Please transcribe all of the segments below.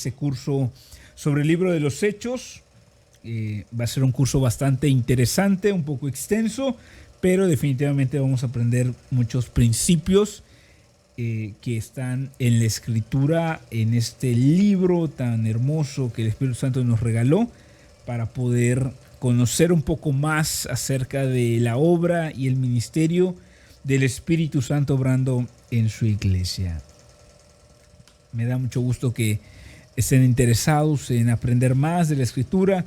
este curso sobre el libro de los Hechos. Va a ser un curso bastante interesante, un poco extenso, pero definitivamente vamos a aprender muchos principios que están en la Escritura, en este libro tan hermoso que el Espíritu Santo nos regaló, para poder conocer un poco más acerca de la obra y el ministerio del Espíritu Santo obrando en su iglesia. Me da mucho gusto que estén interesados en aprender más de la Escritura,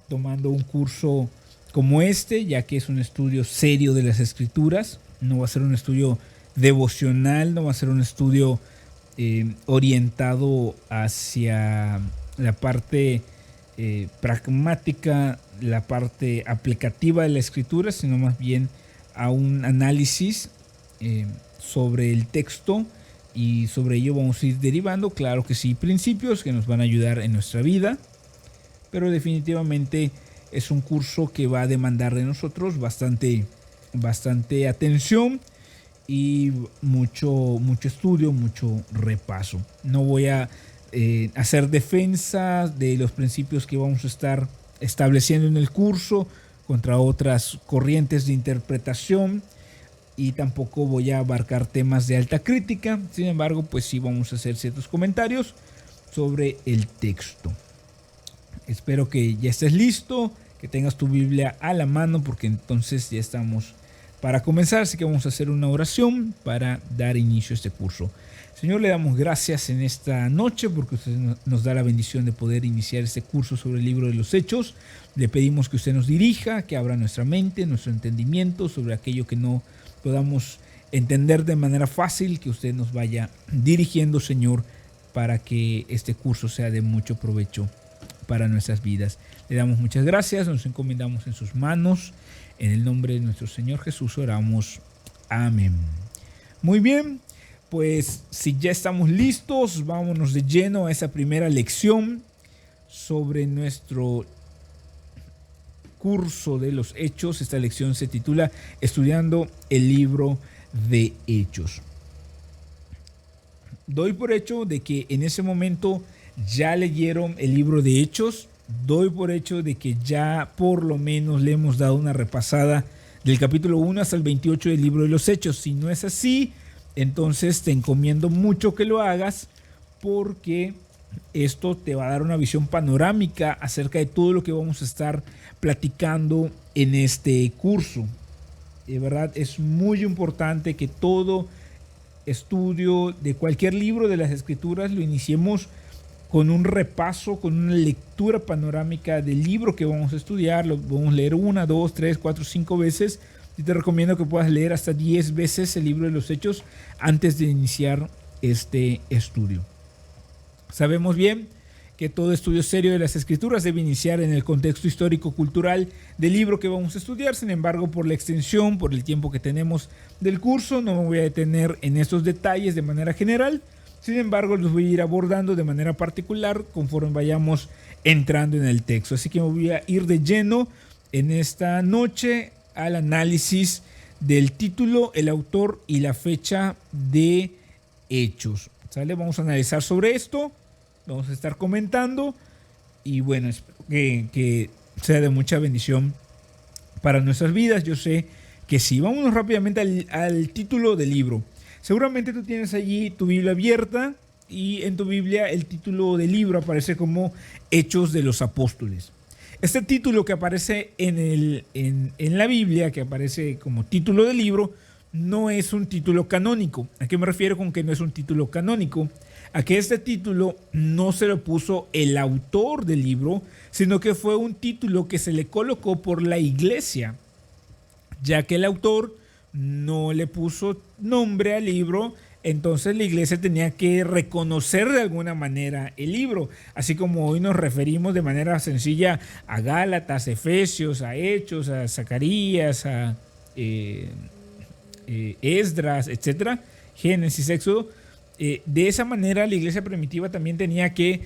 tomando un curso como este, ya que es un estudio serio de las Escrituras. No va a ser un estudio devocional, no va a ser un estudio orientado hacia la parte pragmática, la parte aplicativa de la Escritura, sino más bien a un análisis sobre el texto, y sobre ello vamos a ir derivando, claro que sí, principios que nos van a ayudar en nuestra vida, pero definitivamente es un curso que va a demandar de nosotros bastante atención y mucho estudio, mucho repaso. No voy a hacer defensa de los principios que vamos a estar estableciendo en el curso contra otras corrientes de interpretación, y tampoco voy a abarcar temas de alta crítica. Sin embargo, pues sí vamos a hacer ciertos comentarios sobre el texto. Espero que ya estés listo, que tengas tu Biblia a la mano, porque entonces ya estamos para comenzar. Así que vamos a hacer una oración para dar inicio a este curso. Señor, le damos gracias en esta noche porque usted nos da la bendición de poder iniciar este curso sobre el libro de los Hechos. Le pedimos que usted nos dirija, que abra nuestra mente, nuestro entendimiento sobre aquello que no podamos entender de manera fácil, que usted nos vaya dirigiendo, Señor, para que este curso sea de mucho provecho para nuestras vidas. Le damos muchas gracias, nos encomendamos en sus manos. En el nombre de nuestro Señor Jesús oramos. Amén. Muy bien, pues si ya estamos listos, vámonos de lleno a esa primera lección sobre nuestro curso de los Hechos. Esta lección se titula Estudiando el libro de Hechos. Doy por hecho de que en ese momento ya leyeron el libro de Hechos. Doy por hecho de que ya por lo menos le hemos dado una repasada del capítulo 1 hasta el 28 del libro de los Hechos. Si no es así, entonces te encomiendo mucho que lo hagas, porque esto te va a dar una visión panorámica acerca de todo lo que vamos a estar platicando en este curso. De verdad es muy importante que todo estudio de cualquier libro de las Escrituras lo iniciemos con un repaso, con una lectura panorámica del libro que vamos a estudiar. Lo vamos a leer 1, 2, 3, 4, 5 veces. Yo te recomiendo que puedas leer hasta 10 veces el libro de los Hechos antes de iniciar este estudio. Sabemos bien que todo estudio serio de las Escrituras debe iniciar en el contexto histórico-cultural del libro que vamos a estudiar. Sin embargo, por la extensión, por el tiempo que tenemos del curso, no me voy a detener en estos detalles de manera general. Sin embargo, los voy a ir abordando de manera particular conforme vayamos entrando en el texto. Así que me voy a ir de lleno en esta noche al análisis del título, el autor y la fecha de Hechos. ¿Sale? Vamos a analizar sobre esto, vamos a estar comentando y bueno, espero que sea de mucha bendición para nuestras vidas. Yo sé que sí. Vámonos rápidamente al título del libro. Seguramente tú tienes allí tu Biblia abierta y en tu Biblia el título del libro aparece como Hechos de los Apóstoles. Este título que aparece en la Biblia, que aparece como título del libro, no es un título canónico. ¿A qué me refiero con que no es un título canónico? A que este título no se lo puso el autor del libro, sino que fue un título que se le colocó por la iglesia, ya que el autor no le puso nombre al libro. Entonces la iglesia tenía que reconocer de alguna manera el libro, así como hoy nos referimos de manera sencilla a Gálatas, Efesios, a Hechos, a Zacarías, a Esdras, etcétera, Génesis, Éxodo. De esa manera la iglesia primitiva también tenía que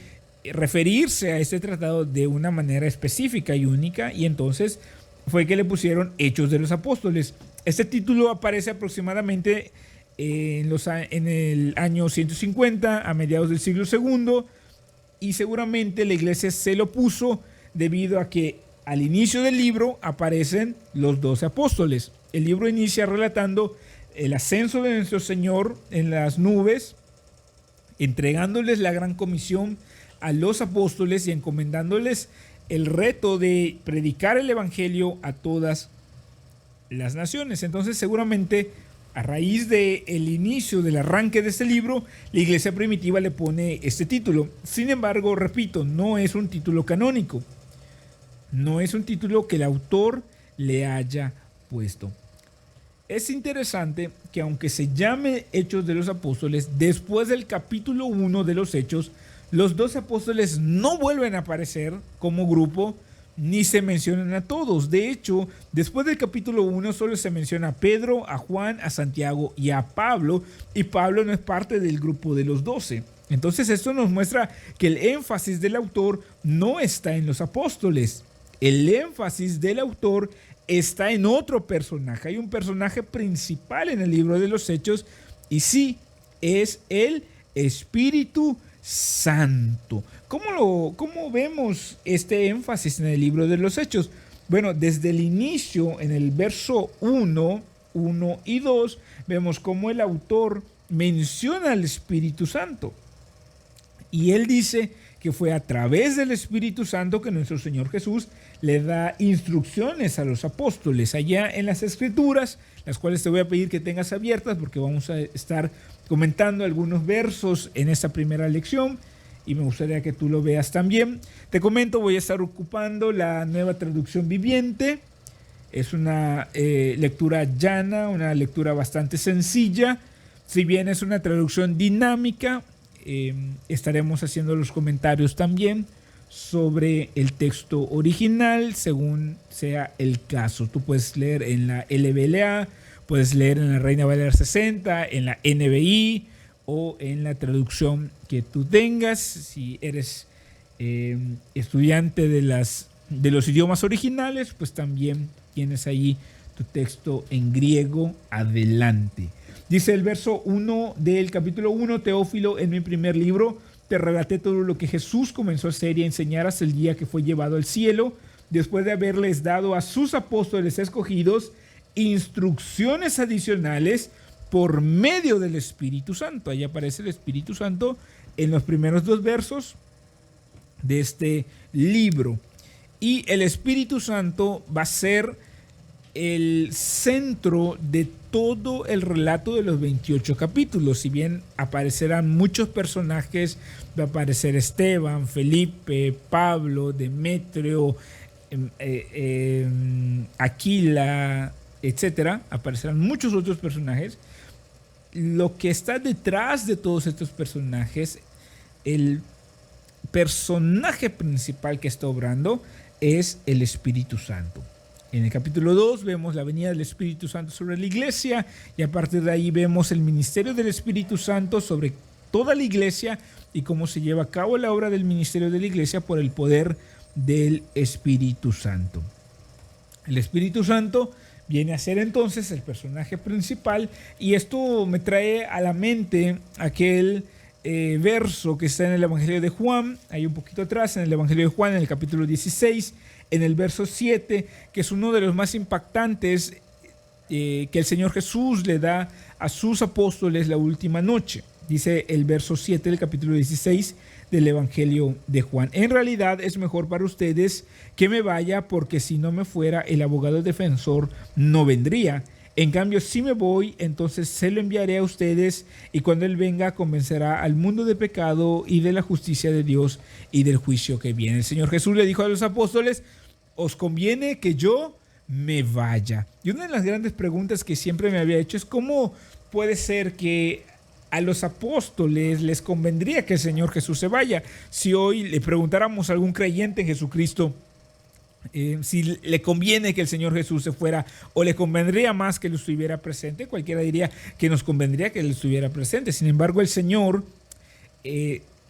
referirse a este tratado de una manera específica y única, y entonces fue que le pusieron Hechos de los Apóstoles. Este título aparece aproximadamente en el año 150, a mediados del siglo II, y seguramente la iglesia se lo puso debido a que al inicio del libro aparecen los 12 apóstoles. El libro inicia relatando el ascenso de nuestro Señor en las nubes, entregándoles la gran comisión a los apóstoles y encomendándoles el reto de predicar el evangelio a todas las naciones. Entonces, seguramente a raíz del inicio del arranque de este libro, la iglesia primitiva le pone este título. Sin embargo, repito, no es un título canónico. No es un título que el autor le haya puesto. Es interesante que aunque se llame Hechos de los Apóstoles, después del capítulo 1 de los Hechos, los 12 apóstoles no vuelven a aparecer como grupo ni se mencionan a todos. De hecho, después del capítulo 1 solo se menciona a Pedro, a Juan, a Santiago y a Pablo, y Pablo no es parte del grupo de los 12. Entonces esto nos muestra que el énfasis del autor no está en los apóstoles. El énfasis del autor está en otro personaje. Hay un personaje principal en el libro de los Hechos y sí, es el Espíritu Santo. ¿Cómo vemos este énfasis en el libro de los Hechos? Bueno, desde el inicio, en el verso 1 y 2, vemos cómo el autor menciona al Espíritu Santo. Y él dice que fue a través del Espíritu Santo que nuestro Señor Jesús le da instrucciones a los apóstoles. Allá en las Escrituras, las cuales te voy a pedir que tengas abiertas porque vamos a estar comentando algunos versos en esta primera lección y me gustaría que tú lo veas también. Te comento, voy a estar ocupando la Nueva Traducción Viviente. Es una lectura llana, una lectura bastante sencilla. Si bien es una traducción dinámica, estaremos haciendo los comentarios también sobre el texto original según sea el caso. Tú puedes leer en la LBLA, puedes leer en la Reina Valera 60, en la NBI o en la traducción que tú tengas. Si eres estudiante de los idiomas originales, pues también tienes ahí tu texto en griego. Adelante. Dice el verso 1 del capítulo 1, Teófilo, en mi primer libro te relaté todo lo que Jesús comenzó a hacer y a enseñar hasta el día que fue llevado al cielo, después de haberles dado a sus apóstoles escogidos instrucciones adicionales por medio del Espíritu Santo. Ahí aparece el Espíritu Santo en los primeros 2 versos de este libro. Y el Espíritu Santo va a ser el centro de todo el relato de los 28 capítulos. Si bien aparecerán muchos personajes, va a aparecer Esteban, Felipe, Pablo, Demetrio, Aquila, etcétera, aparecerán muchos otros personajes. Lo que está detrás de todos estos personajes, el personaje principal que está obrando es el Espíritu Santo. En el capítulo 2 vemos la venida del Espíritu Santo sobre la iglesia y a partir de ahí vemos el ministerio del Espíritu Santo sobre toda la iglesia y cómo se lleva a cabo la obra del ministerio de la iglesia por el poder del Espíritu Santo. El Espíritu Santo viene a ser entonces el personaje principal y esto me trae a la mente aquel verso que está en el Evangelio de Juan, ahí un poquito atrás, en el Evangelio de Juan, en el capítulo 16, en el verso 7, que es uno de los más impactantes que el Señor Jesús le da a sus apóstoles la última noche. Dice el verso 7 del capítulo 16 del Evangelio de Juan: en realidad es mejor para ustedes que me vaya, porque si no me fuera, el abogado defensor no vendría. En cambio, si me voy, entonces se lo enviaré a ustedes, y cuando Él venga convencerá al mundo de pecado y de la justicia de Dios y del juicio que viene. El Señor Jesús le dijo a los apóstoles: os conviene que yo me vaya. Y una de las grandes preguntas que siempre me había hecho es ¿cómo puede ser que a los apóstoles les convendría que el Señor Jesús se vaya? Si hoy le preguntáramos a algún creyente en Jesucristo si le conviene que el Señor Jesús se fuera o le convendría más que Él estuviera presente, cualquiera diría que nos convendría que Él estuviera presente. Sin embargo, el Señor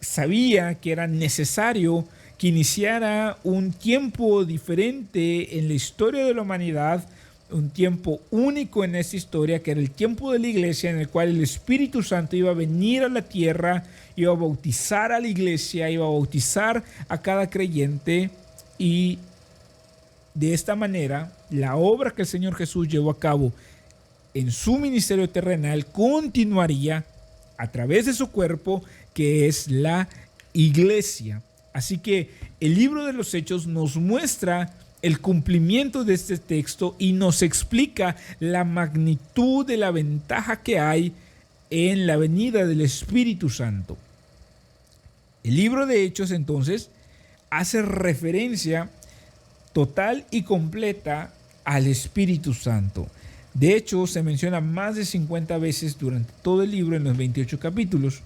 sabía que era necesario que iniciara un tiempo diferente en la historia de la humanidad un tiempo único en esta historia, que era el tiempo de la iglesia, en el cual el Espíritu Santo iba a venir a la tierra, iba a bautizar a la iglesia, iba a bautizar a cada creyente, y de esta manera la obra que el Señor Jesús llevó a cabo en su ministerio terrenal continuaría a través de su cuerpo, que es la iglesia. Así que el libro de los Hechos nos muestra el cumplimiento de este texto y nos explica la magnitud de la ventaja que hay en la venida del Espíritu Santo. El libro de Hechos entonces hace referencia total y completa al Espíritu Santo. De hecho, se menciona más de 50 veces durante todo el libro en los 28 capítulos.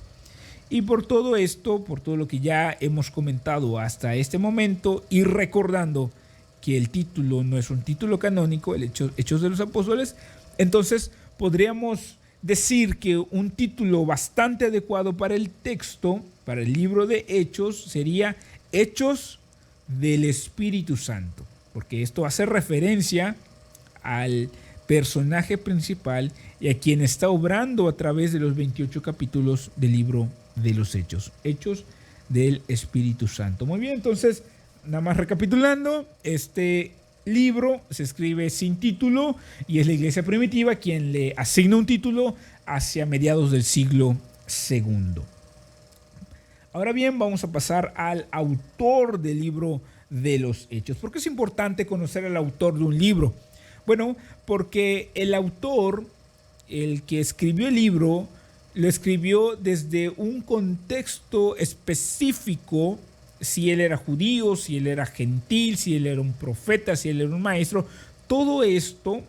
Y por todo esto, por todo lo que ya hemos comentado hasta este momento, y recordando que el título no es un título canónico, el Hechos de los Apóstoles, entonces podríamos decir que un título bastante adecuado para el texto, para el libro de Hechos, sería Hechos del Espíritu Santo, porque esto hace referencia al personaje principal y a quien está obrando a través de los 28 capítulos del libro de los Hechos, Hechos del Espíritu Santo. Muy bien, entonces, nada más recapitulando, este libro se escribe sin título y es la iglesia primitiva quien le asigna un título hacia mediados del siglo II. Ahora bien, vamos a pasar al autor del libro de los Hechos. ¿Por qué es importante conocer al autor de un libro? Bueno, porque el autor, el que escribió el libro, lo escribió desde un contexto específico. Si él era judío, si él era gentil, si él era un profeta, si él era un maestro, todo esto,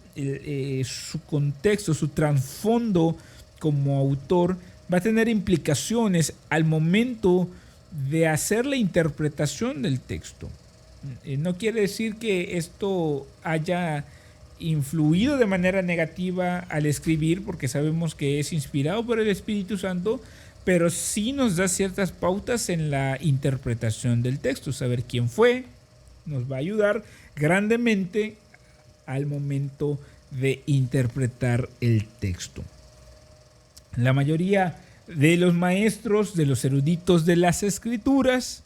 su contexto, su trasfondo como autor va a tener implicaciones al momento de hacer la interpretación del texto. No quiere decir que esto haya influido de manera negativa al escribir, porque sabemos que es inspirado por el Espíritu Santo, pero sí nos da ciertas pautas en la interpretación del texto. Saber quién fue nos va a ayudar grandemente al momento de interpretar el texto. La mayoría de los maestros, de los eruditos de las Escrituras,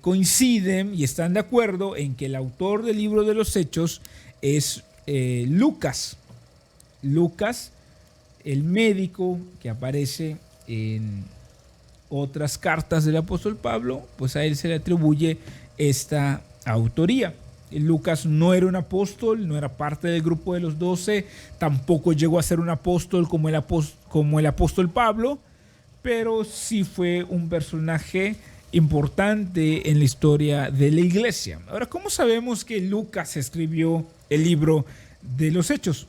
coinciden y están de acuerdo en que el autor del libro de los Hechos es Lucas. Lucas, el médico que aparece en otras cartas del apóstol Pablo, pues a él se le atribuye esta autoría. Lucas no era un apóstol, no era parte del grupo de los 12, tampoco llegó a ser un apóstol como el apóstol Pablo, pero sí fue un personaje importante en la historia de la iglesia. Ahora, ¿cómo sabemos que Lucas escribió el libro de los Hechos?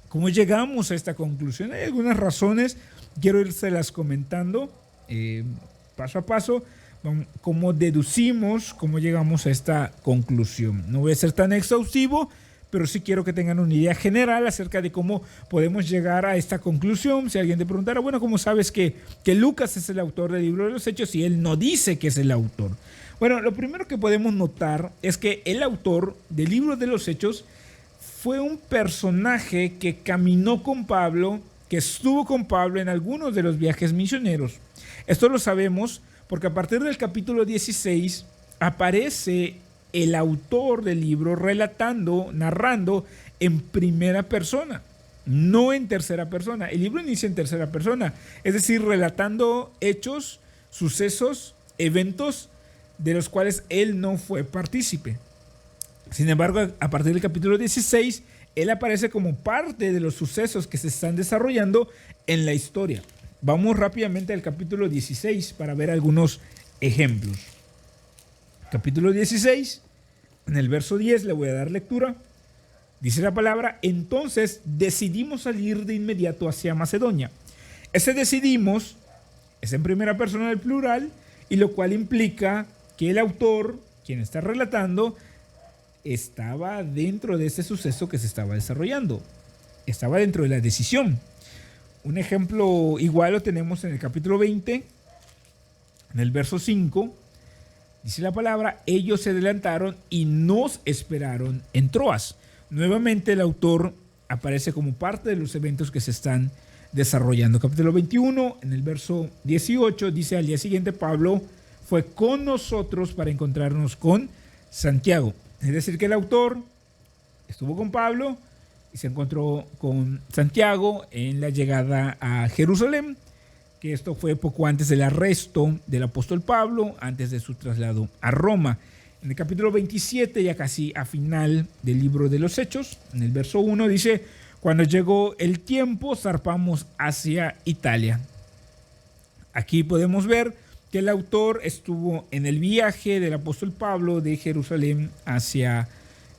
¿Cómo llegamos a esta conclusión? Hay algunas razones, quiero irselas comentando paso a paso. Cómo deducimos, cómo llegamos a esta conclusión. No voy a ser tan exhaustivo, pero sí quiero que tengan una idea general acerca de cómo podemos llegar a esta conclusión. Si alguien te preguntara, bueno, ¿cómo sabes que Lucas es el autor del libro de los Hechos y él no dice que es el autor? Bueno, lo primero que podemos notar es que el autor del libro de los Hechos fue un personaje que caminó con Pablo, que estuvo con Pablo en algunos de los viajes misioneros. Esto lo sabemos porque a partir del capítulo 16 aparece el autor del libro relatando, narrando en primera persona, no en tercera persona. El libro inicia en tercera persona, es decir, relatando hechos, sucesos, eventos de los cuales él no fue partícipe. Sin embargo, a partir del capítulo 16, él aparece como parte de los sucesos que se están desarrollando en la historia. Vamos rápidamente al capítulo 16 para ver algunos ejemplos. Capítulo 16, en el verso 10 le voy a dar lectura. Dice la palabra: entonces decidimos salir de inmediato hacia Macedonia. Ese decidimos es en primera persona del plural, y lo cual implica que el autor, quien está relatando, estaba dentro de ese suceso que se estaba desarrollando. Estaba dentro de la decisión. Un ejemplo igual lo tenemos en el capítulo 20, en el verso 5. Dice la palabra: ellos se adelantaron y nos esperaron en Troas. Nuevamente el autor aparece como parte de los eventos que se están desarrollando. Capítulo 21, en el verso 18, dice: al día siguiente Pablo fue con nosotros para encontrarnos con Santiago. Es decir, que el autor estuvo con Pablo y se encontró con Santiago en la llegada a Jerusalén, que esto fue poco antes del arresto del apóstol Pablo, antes de su traslado a Roma. En el capítulo 27, ya casi a final del libro de los Hechos, en el verso 1 dice: cuando llegó el tiempo, zarpamos hacia Italia. Aquí podemos ver que el autor estuvo en el viaje del apóstol Pablo de Jerusalén hacia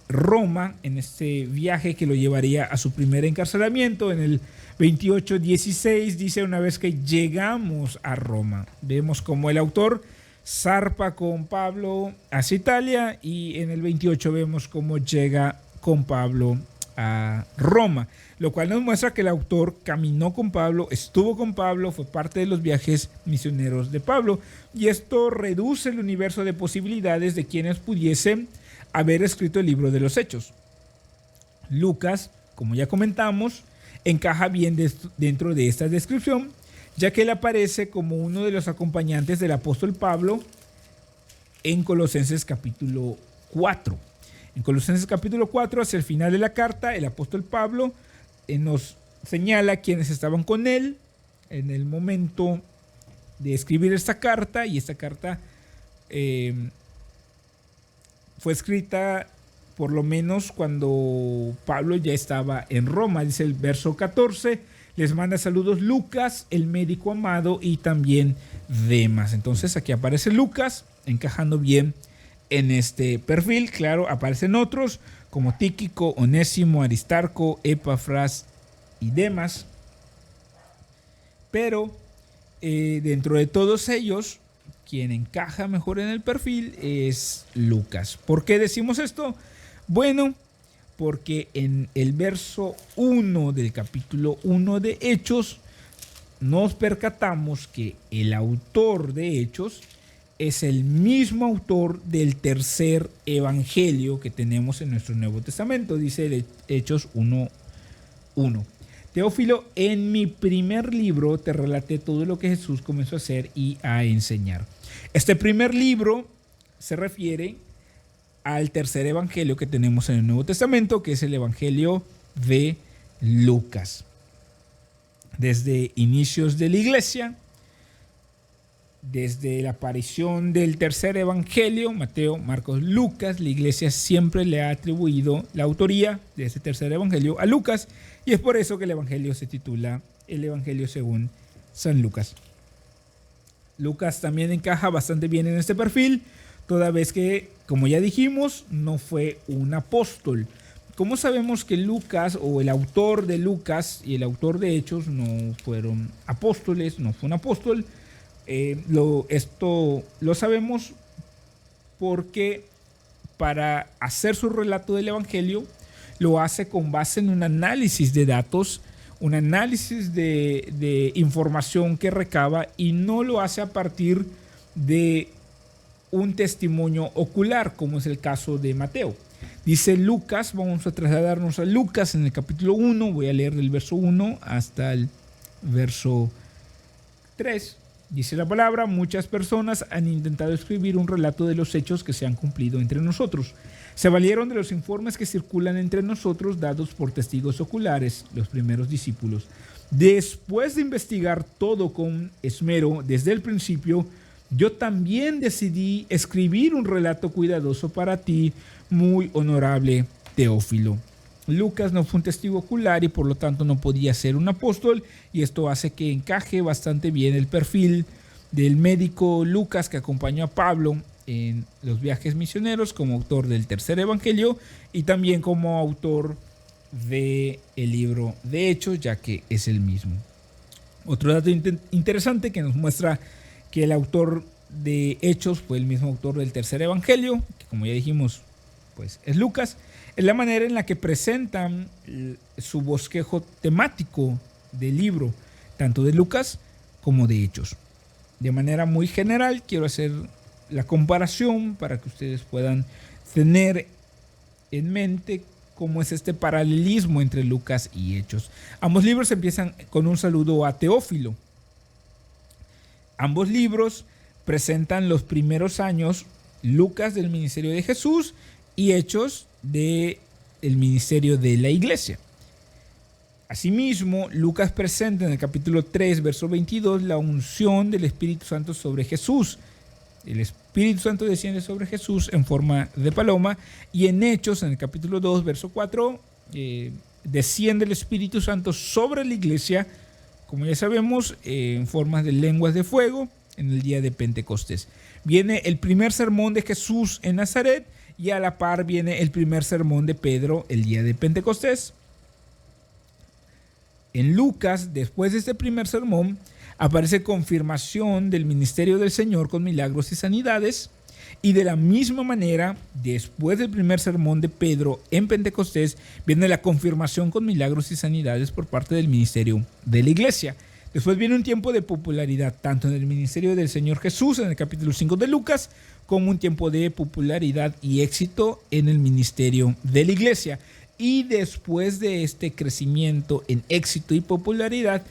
Roma, en este viaje que lo llevaría a su primer encarcelamiento. En el 28:16 dice: una vez que llegamos a Roma. Vemos como el autor zarpa con Pablo hacia Italia, y en el 28 vemos cómo llega con Pablo a Roma, lo cual nos muestra que el autor caminó con Pablo, estuvo con Pablo, fue parte de los viajes misioneros de Pablo, y esto reduce el universo de posibilidades de quienes pudiesen haber escrito el libro de los Hechos. Lucas, como ya comentamos, encaja bien dentro de esta descripción, ya que él aparece como uno de los acompañantes del apóstol Pablo en Colosenses capítulo 4. En Colosenses capítulo 4, hacia el final de la carta, el apóstol Pablo nos señala quienes estaban con él en el momento de escribir esta carta, y esta carta fue escrita por lo menos cuando Pablo ya estaba en Roma. Dice el verso 14: les manda saludos Lucas, el médico amado, y también Demas. Entonces aquí aparece Lucas, encajando bien en este perfil. Claro, aparecen otros como Tíquico, Onésimo, Aristarco, Epafras y Demas. Pero dentro de todos ellos, quien encaja mejor en el perfil es Lucas. ¿Por qué decimos esto? Bueno, porque en el verso 1 del capítulo 1 de Hechos nos percatamos que el autor de Hechos es el mismo autor del tercer evangelio que tenemos en nuestro Nuevo Testamento. Dice Hechos 1:1: Teófilo, en mi primer libro te relaté todo lo que Jesús comenzó a hacer y a enseñar. Este primer libro se refiere al tercer evangelio que tenemos en el Nuevo Testamento, que es el evangelio de Lucas. Desde inicios de la iglesia, desde la aparición del tercer evangelio, Mateo, Marcos, Lucas, la iglesia siempre le ha atribuido la autoría de ese tercer evangelio a Lucas, y es por eso que el evangelio se titula el Evangelio según San Lucas. Lucas también encaja bastante bien en este perfil, toda vez que, como ya dijimos, no fue un apóstol. ¿Cómo sabemos que Lucas, o el autor de Lucas y el autor de Hechos, no fueron apóstoles, no fue un apóstol? Esto lo sabemos porque para hacer su relato del Evangelio lo hace con base en un análisis de datos, un análisis de información que recaba, y no lo hace a partir de un testimonio ocular, como es el caso de Mateo. Dice Lucas, vamos a trasladarnos a Lucas en el capítulo 1, voy a leer del verso 1 hasta el verso 3. Dice la palabra: muchas personas han intentado escribir un relato de los hechos que se han cumplido entre nosotros. Se valieron de los informes que circulan entre nosotros dados por testigos oculares, los primeros discípulos. Después de investigar todo con esmero desde el principio, yo también decidí escribir un relato cuidadoso para ti, muy honorable Teófilo. Lucas no fue un testigo ocular y por lo tanto no podía ser un apóstol, y esto hace que encaje bastante bien el perfil del médico Lucas, que acompañó a Pablo en los viajes misioneros como autor del tercer evangelio y también como autor del libro de Hechos, ya que es el mismo. Otro dato interesante que nos muestra que el autor de Hechos fue el mismo autor del tercer evangelio, que como ya dijimos, pues es Lucas, es la manera en la que presentan su bosquejo temático del libro, tanto de Lucas como de Hechos. De manera muy general, quiero hacer la comparación para que ustedes puedan tener en mente cómo es este paralelismo entre Lucas y Hechos. Ambos libros empiezan con un saludo a Teófilo. Ambos libros presentan los primeros años, Lucas del ministerio de Jesús y Hechos del ministerio de la iglesia. Asimismo, Lucas presenta en el capítulo 3, verso 22, la unción del Espíritu Santo sobre Jesús. El Espíritu Santo desciende sobre Jesús en forma de paloma, y en Hechos, en el capítulo 2, verso 4, desciende el Espíritu Santo sobre la iglesia, como ya sabemos, en forma de lenguas de fuego en el día de Pentecostés. Viene el primer sermón de Jesús en Nazaret, y a la par viene el primer sermón de Pedro el día de Pentecostés. En Lucas, después de este primer sermón, aparece confirmación del ministerio del Señor con milagros y sanidades, y de la misma manera, después del primer sermón de Pedro en Pentecostés, viene la confirmación con milagros y sanidades por parte del ministerio de la iglesia. Después viene un tiempo de popularidad, tanto en el ministerio del Señor Jesús, en el capítulo 5 de Lucas, como un tiempo de popularidad y éxito en el ministerio de la iglesia. Y después de este crecimiento en éxito y popularidad,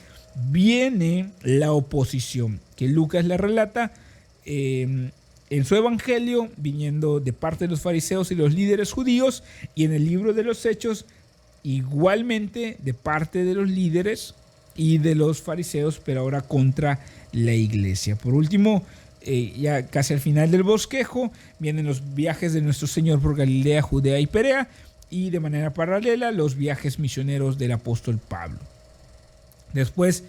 viene la oposición, que Lucas la relata en su evangelio, viniendo de parte de los fariseos y los líderes judíos, y en el libro de los Hechos, igualmente de parte de los líderes y de los fariseos, pero ahora contra la iglesia. Por último, ya casi al final del bosquejo, vienen los viajes de nuestro Señor por Galilea, Judea y Perea, y de manera paralela los viajes misioneros del apóstol Pablo. Después,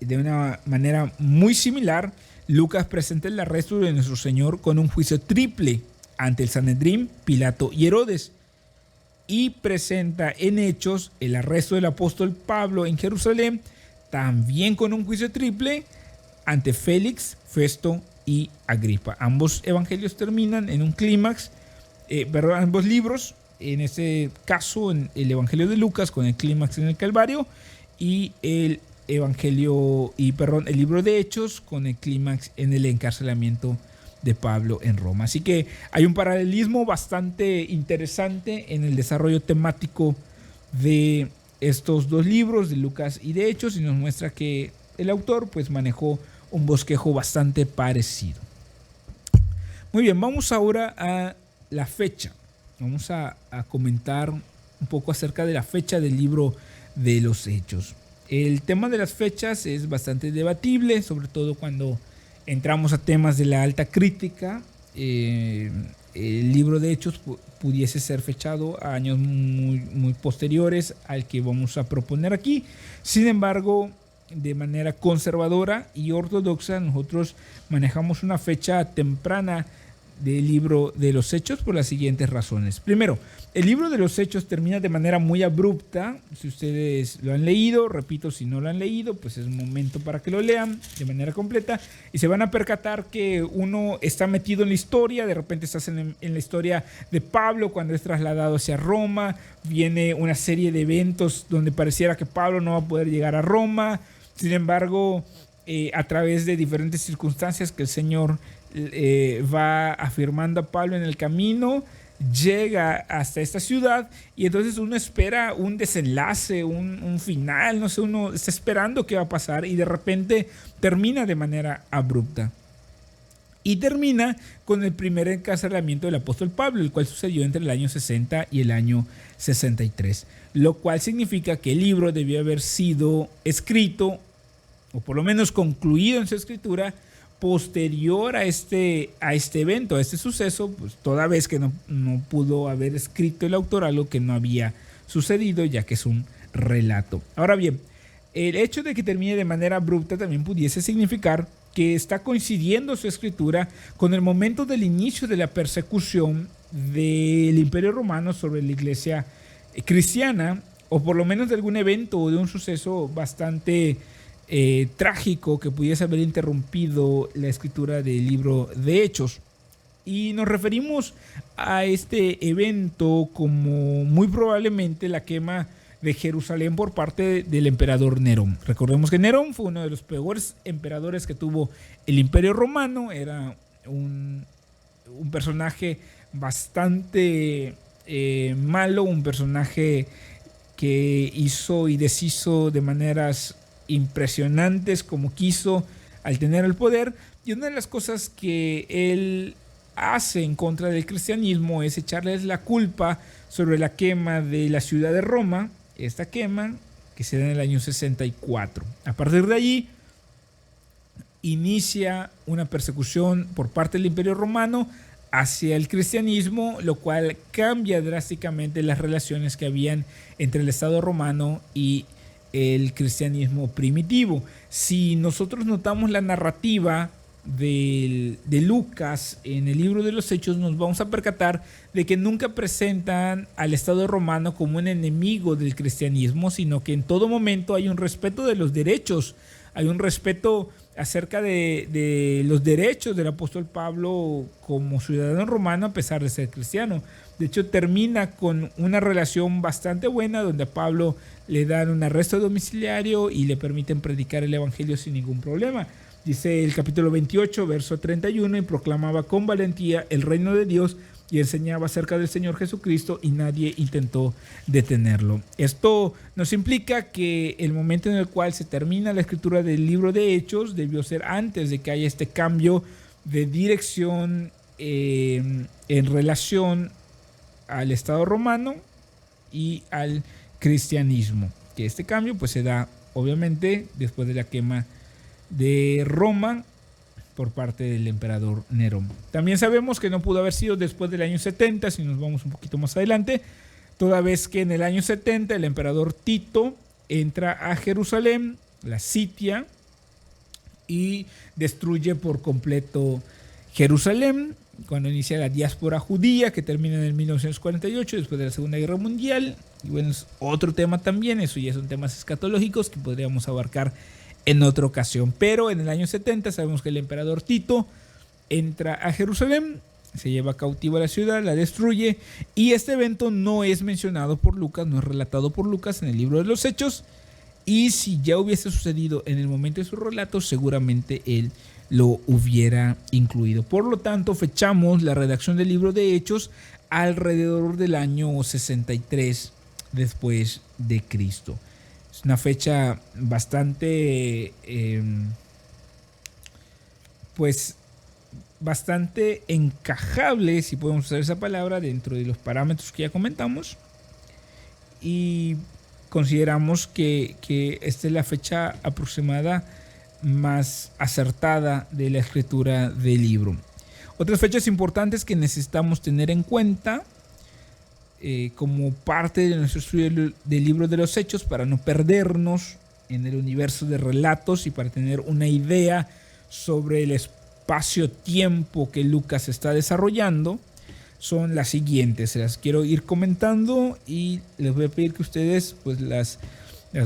de una manera muy similar, Lucas presenta el arresto de nuestro Señor con un juicio triple ante el Sanedrín, Pilato y Herodes, y presenta en Hechos el arresto del apóstol Pablo en Jerusalén, también con un juicio triple ante Félix, Festo y Agripa. Ambos evangelios terminan en un clímax, ambos libros, en este caso en el Evangelio de Lucas con el clímax en el Calvario, y el libro de Hechos con el clímax en el encarcelamiento de Pablo en Roma. Así que hay un paralelismo bastante interesante en el desarrollo temático de estos dos libros, de Lucas y de Hechos, y nos muestra que el autor pues manejó un bosquejo bastante parecido. Muy bien, vamos ahora a la fecha. Vamos a comentar un poco acerca de la fecha del libro de los Hechos. El tema de las fechas es bastante debatible, sobre todo cuando entramos a temas de la alta crítica. El libro de Hechos pudiese ser fechado a años muy posteriores al que vamos a proponer aquí. Sin embargo, de manera conservadora y ortodoxa, nosotros manejamos una fecha temprana del libro de los Hechos por las siguientes razones. Primero, el libro de los Hechos termina de manera muy abrupta. Si ustedes lo han leído, repito, si no lo han leído, pues es un momento para que lo lean de manera completa, y se van a percatar que uno está metido en la historia. De repente estás en la historia de Pablo cuando es trasladado hacia Roma. Viene una serie de eventos donde pareciera que Pablo no va a poder llegar a Roma. Sin embargo, a través de diferentes circunstancias que el Señor va afirmando a Pablo en el camino, llega hasta esta ciudad, y entonces uno espera un desenlace, un final, no sé, uno está esperando qué va a pasar, y de repente termina de manera abrupta. Y termina con el primer encarcelamiento del apóstol Pablo, el cual sucedió entre el año 60 y el año 63, lo cual significa que el libro debió haber sido escrito, o por lo menos concluido en su escritura, posterior a este evento, a este suceso, pues toda vez que no pudo haber escrito el autor algo que no había sucedido, ya que es un relato. Ahora bien, el hecho de que termine de manera abrupta también pudiese significar que está coincidiendo su escritura con el momento del inicio de la persecución del Imperio Romano sobre la iglesia cristiana, o por lo menos de algún evento o de un suceso bastante trágico que pudiese haber interrumpido la escritura del libro de Hechos. Y nos referimos a este evento como muy probablemente la quema de Jerusalén por parte del emperador Nerón. Recordemos que Nerón fue uno de los peores emperadores que tuvo el Imperio Romano. Era un personaje bastante malo, un personaje que hizo y deshizo de maneras impresionantes como quiso al tener el poder. Y una de las cosas que él hace en contra del cristianismo es echarles la culpa sobre la quema de la ciudad de Roma, esta quema que se da en el año 64. A partir de allí inicia una persecución por parte del Imperio Romano hacia el cristianismo, lo cual cambia drásticamente las relaciones que habían entre el Estado romano y el cristianismo primitivo. Si nosotros notamos la narrativa de Lucas en el libro de los Hechos, nos vamos a percatar de que nunca presentan al Estado romano como un enemigo del cristianismo, sino que en todo momento hay un respeto de los derechos, hay un respeto acerca de los derechos del apóstol Pablo como ciudadano romano a pesar de ser cristiano. De hecho, termina con una relación bastante buena donde a Pablo le dan un arresto domiciliario y le permiten predicar el evangelio sin ningún problema. Dice el capítulo 28, verso 31, y proclamaba con valentía el reino de Dios y enseñaba acerca del Señor Jesucristo y nadie intentó detenerlo. Esto nos implica que el momento en el cual se termina la escritura del libro de Hechos debió ser antes de que haya este cambio de dirección en relación al Estado romano y al cristianismo. Que este cambio pues se da obviamente después de la quema de Roma por parte del emperador Nerón. También sabemos que no pudo haber sido después del año 70, si nos vamos un poquito más adelante, toda vez que en el año 70 el emperador Tito entra a Jerusalén, la sitia y destruye por completo Jerusalén, cuando inicia la diáspora judía que termina en el 1948 después de la Segunda Guerra Mundial. Y bueno, es otro tema también, eso ya son temas escatológicos que podríamos abarcar en otra ocasión. Pero en el año 70 sabemos que el emperador Tito entra a Jerusalén, se lleva cautivo a la ciudad, la destruye, y este evento no es mencionado por Lucas, no es relatado por Lucas en el libro de los Hechos, y si ya hubiese sucedido en el momento de su relato, seguramente él lo hubiera incluido. Por lo tanto, fechamos la redacción del libro de Hechos alrededor del año 63 después de Cristo. Es una fecha bastante, bastante encajable, si podemos usar esa palabra, dentro de los parámetros que ya comentamos. Y consideramos que esta es la fecha aproximada más acertada de la escritura del libro. Otras fechas importantes que necesitamos tener en cuenta como parte de nuestro estudio del libro de los Hechos, para no perdernos en el universo de relatos y para tener una idea sobre el espacio-tiempo que Lucas está desarrollando, son las siguientes. Se las quiero ir comentando y les voy a pedir que ustedes pues las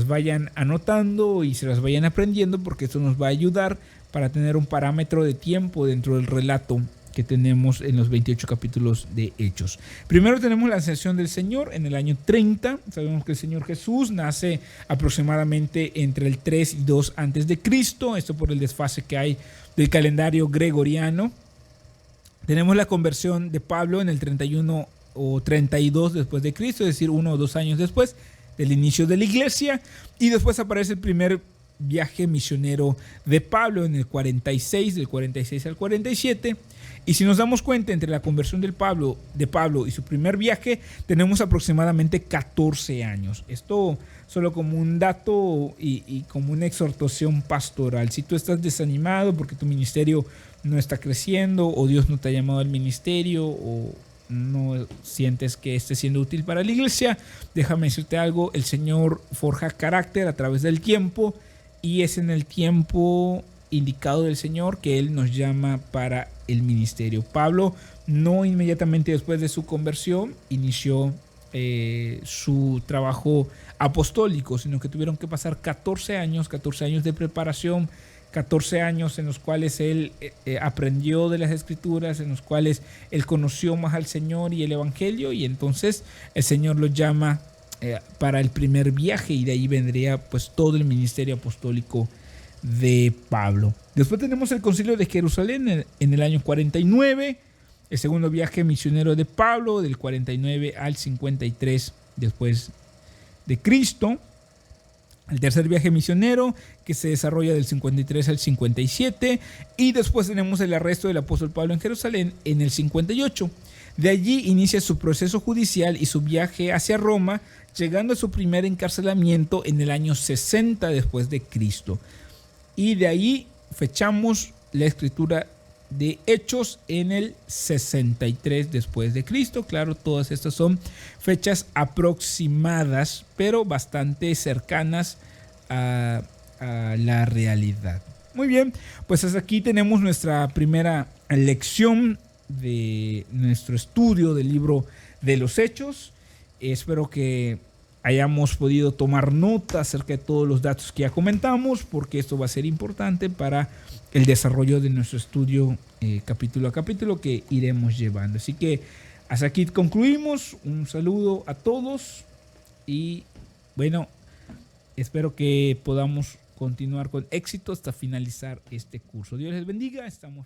vayan anotando y se las vayan aprendiendo, porque esto nos va a ayudar para tener un parámetro de tiempo dentro del relato que tenemos en los 28 capítulos de Hechos. Primero tenemos la ascensión del Señor en el año 30. Sabemos que el Señor Jesús nace aproximadamente entre el 3 y 2 antes de Cristo, esto por el desfase que hay del calendario gregoriano. Tenemos la conversión de Pablo en el 31 o 32 después de Cristo, es decir, 1 o 2 años después del inicio de la iglesia, y después aparece el primer viaje misionero de Pablo en el 46, del 46 al 47. Y si nos damos cuenta, entre la conversión de Pablo y su primer viaje, tenemos aproximadamente 14 años. Esto solo como un dato y como una exhortación pastoral. Si tú estás desanimado porque tu ministerio no está creciendo, o Dios no te ha llamado al ministerio, o no sientes que esté siendo útil para la iglesia, déjame decirte algo: el Señor forja carácter a través del tiempo, y es en el tiempo indicado del Señor que Él nos llama para el ministerio. Pablo no inmediatamente después de su conversión inició su trabajo apostólico, sino que tuvieron que pasar 14 años de preparación, 14 años en los cuales él aprendió de las Escrituras, en los cuales él conoció más al Señor y el Evangelio, y entonces el Señor lo llama para el primer viaje, y de ahí vendría pues todo el ministerio apostólico de Pablo. Después tenemos el concilio de Jerusalén en el año 49, El segundo viaje misionero de Pablo, del 49 al 53 después de Cristo. El tercer viaje misionero, que se desarrolla del 53 al 57. Y después tenemos el arresto del apóstol Pablo en Jerusalén en el 58. De allí inicia su proceso judicial y su viaje hacia Roma, llegando a su primer encarcelamiento en el año 60 después de Cristo. Y de ahí fechamos la escritura de Hechos en el 63 después de Cristo. Claro, todas estas son fechas aproximadas, pero bastante cercanas a la realidad. Muy bien, pues hasta aquí tenemos nuestra primera lección de nuestro estudio del libro de los Hechos. Espero que hayamos podido tomar nota acerca de todos los datos que ya comentamos, porque esto va a ser importante para el desarrollo de nuestro estudio capítulo a capítulo que iremos llevando. Así que hasta aquí concluimos. Un saludo a todos y bueno, espero que podamos continuar con éxito hasta finalizar este curso. Dios les bendiga. Estamos